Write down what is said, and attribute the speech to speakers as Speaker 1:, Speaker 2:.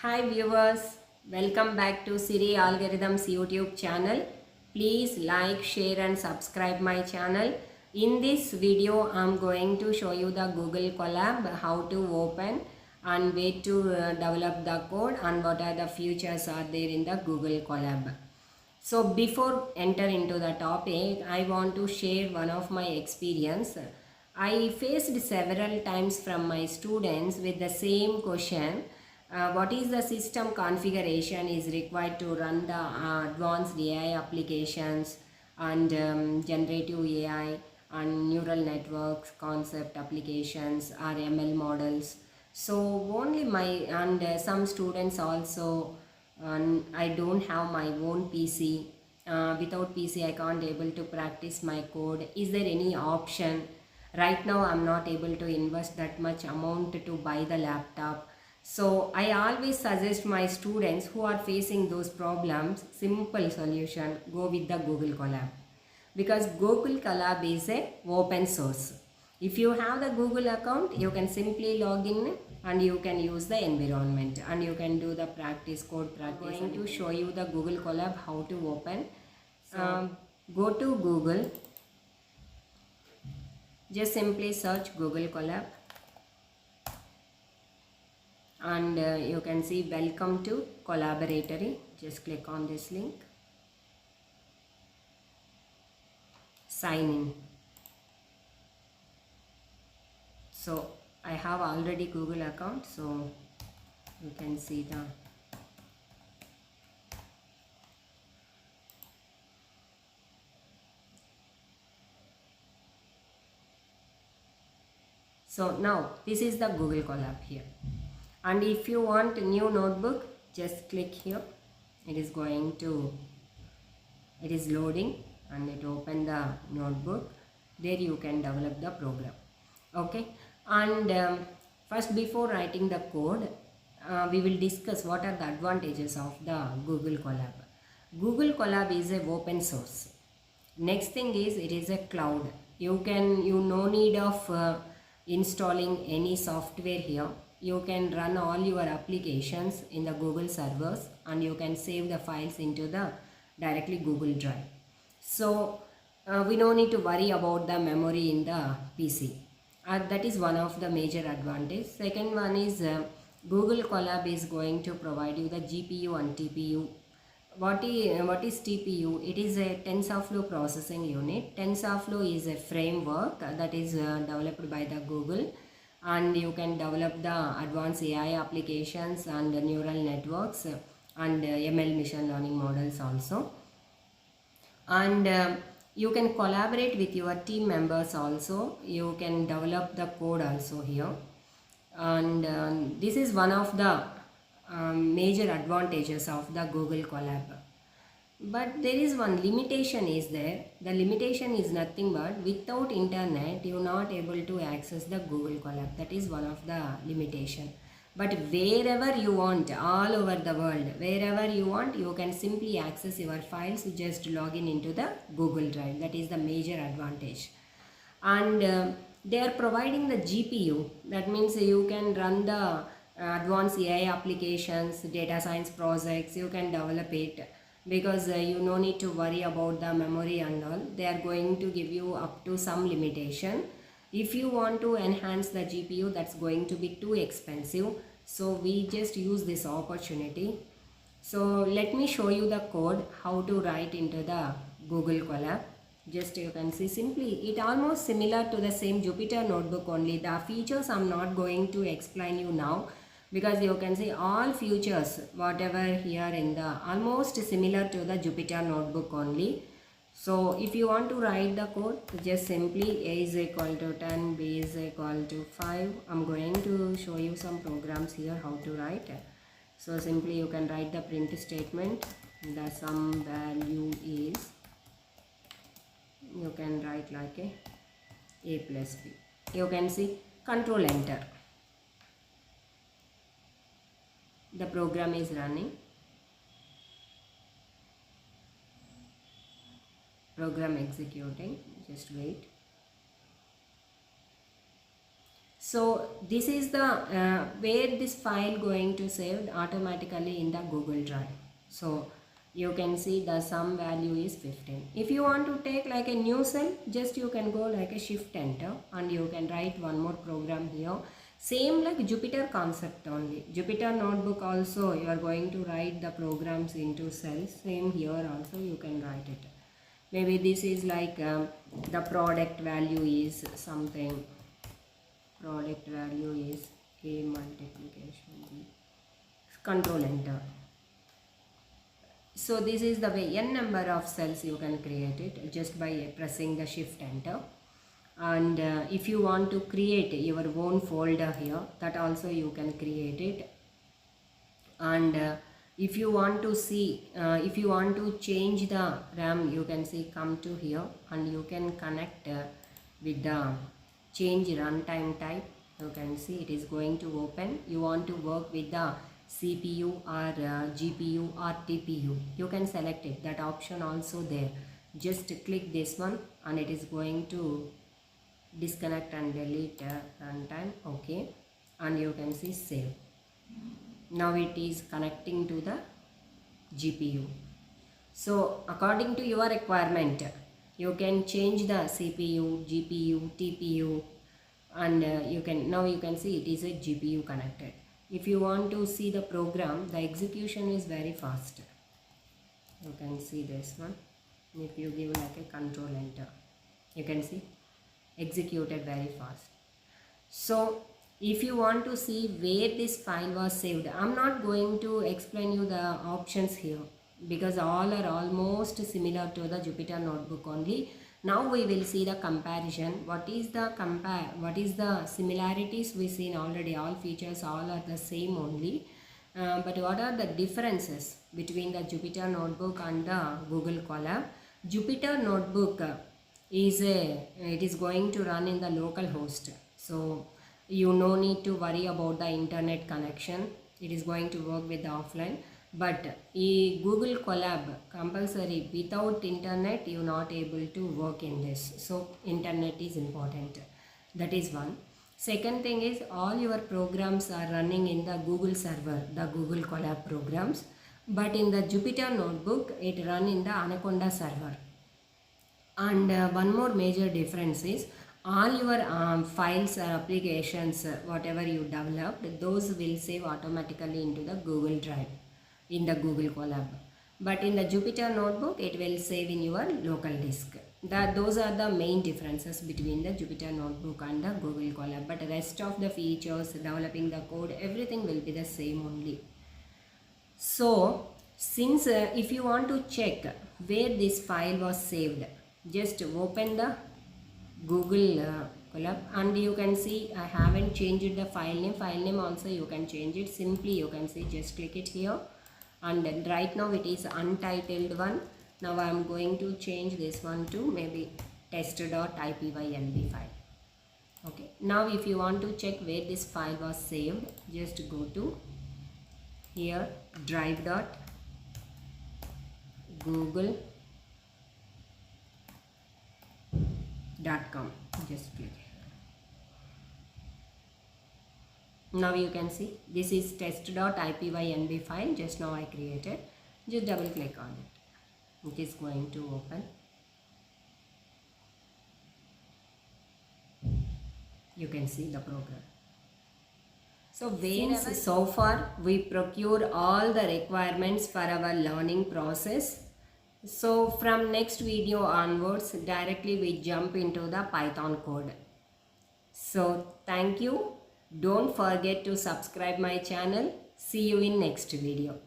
Speaker 1: Hi viewers, welcome back to Siri Algorithms YouTube channel. Please like, share and subscribe my channel. In this video, I am going to show you the Google Colab, how to open and where to develop the code and what are the features are there in the Google Colab. So before enter into the topic, I want to share one of my experience. I faced several times from my students with the same question. What is the system configuration is required to run the advanced AI applications and generative AI and neural networks concept applications or ML models. So only my and some students also, I don't have my own PC. Without PC I can't able to practice my code. Is there any option? Right now I'm not able to invest that much amount to buy the laptop. So I always suggest my students who are facing those problems, simple solution, go with the Google Colab. Because Google Colab is a open source. If you have the Google account, you can simply log in and you can use the environment and you can do the practice code practice. I'm going to show you the Google Colab how to open. Go to Google, just simply search Google Colab and you can see welcome to Collaboratory. Just click on this link, sign in. So I have already Google account, so you can see the so now this is the Google Colab here. And if you want a new notebook, just click here. It is loading and it open the notebook. There you can develop the program. Okay. And first, before writing the code, we will discuss what are the advantages of the Google Colab. Google Colab is a open source. Next thing is it is a cloud. You no need of installing any software here. You can run all your applications in the Google servers and you can save the files into the directly Google Drive. So we don't need to worry about the memory in the PC. That is one of the major advantage. Second one is Google Colab is going to provide you the GPU and TPU. What is TPU? It is a TensorFlow processing unit. TensorFlow is a framework that is developed by the Google, and you can develop the advanced AI applications and neural networks and ML machine learning models also. And you can collaborate with your team members also. You can develop the code also here. And this is one of the major advantages of the Google Colab. But there is one limitation is there. The limitation is nothing but without internet you are not able to access the Google Colab. That is one of the limitation. But wherever you want, all over the world, wherever you want, you can simply access your files. Just log in into the Google Drive. That is the major advantage. And they are providing the GPU. That means you can run the advanced AI applications, data science projects. You can develop it because you no need to worry about the memory and all. They are going to give you up to some limitation. If you want to enhance the GPU, that's going to be too expensive. So we just use this opportunity. So let me show you the code how to write into the Google Colab. Just you can see simply it almost similar to the same Jupyter notebook only. The features I'm not going to explain you now, because you can see all features whatever here in the almost similar to the Jupyter notebook only. So if you want to write the code, just simply A is equal to 10, B is equal to 5. I'm going to show you some programs here how to write. So simply you can write the print statement. The sum value is, you can write like a plus B. You can see control enter. The program is running. Program executing. Just wait. So this is the where this file going to save automatically in the Google Drive. So you can see the sum value is 15. If you want to take like a new cell, just you can go like a shift enter and you can write one more program here. Same like Jupyter concept only. Jupyter notebook also you are going to write the programs into cells. Same here also you can write it. Maybe this is like the product value is something. Product value is A multiplication B. Control enter. So this is the way n number of cells you can create it just by pressing the shift enter. And if you want to create your own folder here, that also you can create it. And if you want to see, if you want to change the RAM, you can see come to here and you can connect with the change runtime type. You can see it is going to open. You want to work with the CPU or GPU or TPU, you can select it, that option also there. Just click this one and it is going to disconnect and delete runtime. Okay, and you can see save. Now it is connecting to the GPU. So according to your requirement, you can change the CPU, GPU, TPU, and you can see it is a GPU connected. If you want to see the program, the execution is very fast. You can see this one. If you give like a control enter, you can see executed very fast. So if you want to see where this file was saved, I'm not going to explain you the options here because all are almost similar to the Jupyter notebook only. Now we will see the comparison. What is the similarities we seen already? All features all are the same only. But what are the differences between the Jupyter notebook and the Google Colab? Jupyter notebook it is going to run in the local host. So you no need to worry about the internet connection. It is going to work with the offline. But Google Colab compulsory, without internet you not able to work in this. So internet is important. That is one. Second thing is all your programs are running in the Google server, the Google Colab programs. But in the Jupyter notebook it run in the Anaconda server. And one more major difference is all your files or applications, whatever you developed, those will save automatically into the Google Drive in the Google Colab. But in the Jupyter notebook, it will save in your local disk. Those are the main differences between the Jupyter notebook and the Google Colab. But the rest of the features, developing the code, everything will be the same only. So since if you want to check where this file was saved, just open the Google Colab and you can see I haven't changed the file name. File name also you can change it. Simply you can see, just click it here. And then right now it is untitled one. Now I am going to change this one to maybe test.ipynb file. Okay. Now if you want to check where this file was saved, just go to here drive.google.com. Just click. Now you can see this is test.ipynb file. Just now I created. Just double click on it. It is going to open. You can see the program. So far we procure all the requirements for our learning process. So from next video onwards, directly we jump into the Python code. So thank you. Don't forget to subscribe my channel. See you in next video.